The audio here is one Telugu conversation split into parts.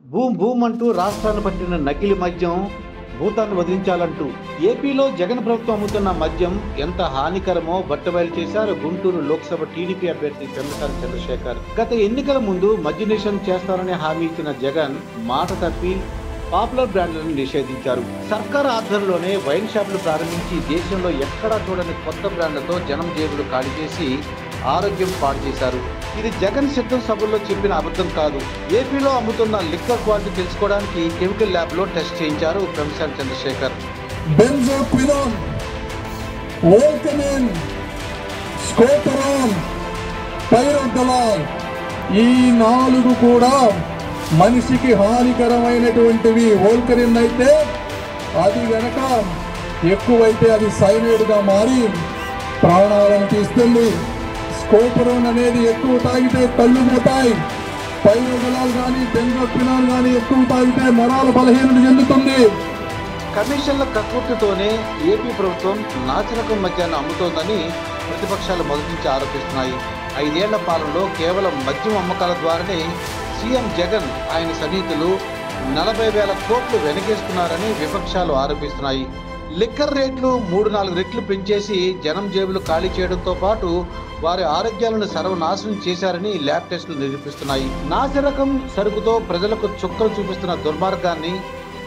భూమ్ భూమ్ అంటూ రాష్ట్రాన్ని పట్టిన నకిలీ మద్యం భూతాన్ని వదిలించాలంటూ ఏపీలో జగన్ ప్రభుత్వం అమ్ముతున్న మద్యం ఎంత హానికరమో బట్టబయలు చేశారు గుంటూరు లోక్సభ టీడీపీ అభ్యర్థి పెమ్మసాని చంద్రశేఖర్. గత ఎన్నికల ముందు మద్య నిషేధం చేస్తారని హామీ ఇచ్చిన జగన్ మాట తప్పి పాపులర్ బ్రాండ్లను నిషేధించారు. సర్కార్ ఆధ్వర్యంలోనే వైన్ షాపులు ప్రారంభించి దేశంలో ఎక్కడా చూడని కొత్త బ్రాండ్లతో జనం జేబులు ఖాళీ చేసి ఆరోగ్యం పాడు చేశారు. ఇది జగన్ సిద్ధం సభల్లో చెప్పిన అబద్ధం కాదు. ఏపీలో అమ్ముతున్న లిక్కర్ క్వాలిటీ తెలుసుకోవడానికి కెమికల్ ల్యాబ్ లో టెస్ట్ చేయించారు పెమ్మసాని చంద్రశేఖర్. బెంజోక్వినోన్, వోల్కమిన్, స్కోపరాన్, పైరోడలాల్ ఈ 4 కూడా మనిషికి హానికరమైనటువంటివి. వోల్కరిన్ అయితే అది గనక ఎక్కువైతే అది సైనైడ్గా మారి ప్రాణాలను తీస్తుంది. స్కోపరోన్ అనేది ఎక్కువ తాగితే కళ్ళు పోతాయి. పైరోడలాల్ కానీ బెంజోక్వినోన్ కానీ ఎక్కువ తాగితే నరాల బలహీనత చెందుతుంది. కమిషన్ల కక్కుర్తితోనే ఏపీ ప్రభుత్వం నాసిరకం మద్యాన్ని అమ్ముతోందని ప్రతిపక్షాలు మొదటి నుంచి ఆరోపిస్తున్నాయి. 5 ఏళ్ల పాలనలో కేవలం మద్యం అమ్మకాల ద్వారానే సీఎం జగన్ ఆయన సన్నిహితులు 40,000 కోట్లు వెనకేస్తున్నారని విపక్షాలు ఆరోపిస్తున్నాయి. లిక్కర్ రేట్లు 3-4 రెట్లు పెంచేసి జనం జేబులు ఖాళీ చేయడంతో పాటు వారి ఆరోగ్యాలను సర్వనాశనం చేశారని ల్యాబ్ టెస్టులు నిరూపిస్తున్నాయి. నాసిరకం సరుకుతో ప్రజలకు చుక్కలు చూపిస్తున్న దుర్మార్గాన్ని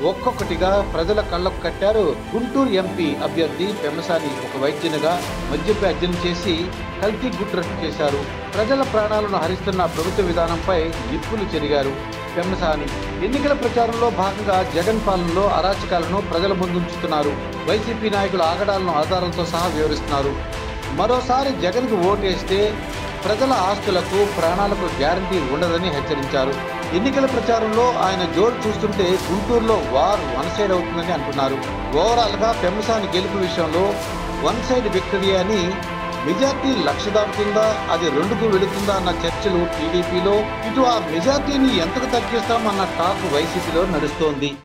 ఒక్కొక్కటిగా ప్రజల కళ్లకు కట్టారు. గుంటూరు ఎంపీ అభ్యర్థి పెమ్మసాని ఒక వైద్యునిగా మద్యంపై అధ్యయనం చేసి కల్తీ గుట్రట్టు చేశారు. ప్రజల ప్రాణాలను హరిస్తున్న ప్రభుత్వ విధానంపై నిప్పులు చెరిగారు పెమ్మసాని. ఎన్నికల ప్రచారంలో భాగంగా జగన్ పాలనలో అరాచకాలను ప్రజల ముందుంచుతున్నారు. వైసీపీ నాయకుల ఆగడాలను ఆధారాలతో సహా వివరిస్తున్నారు. మరోసారి జగన్కు ఓటేస్తే ప్రజల ఆస్తులకు ప్రాణాలకు గ్యారంటీ ఉండదని హెచ్చరించారు. ఎన్నికల ప్రచారంలో ఆయన జోరు చూస్తుంటే గుంటూరులో వార్ వన్ సైడ్ అవుతుందని అంటున్నారు. ఓవరాల్ గా పెమ్మసాని గెలుపు విషయంలో వన్ సైడ్ విక్టరీ అని, మెజార్టీ 1,00,000 దాటుతుందా అది 2కు వెళుతుందా అన్న చర్చలు టీడీపీలో, ఇటు ఆ మెజార్టీని ఎంతకు తగ్గిస్తామన్న టాక్ వైసీపీలో నడుస్తోంది.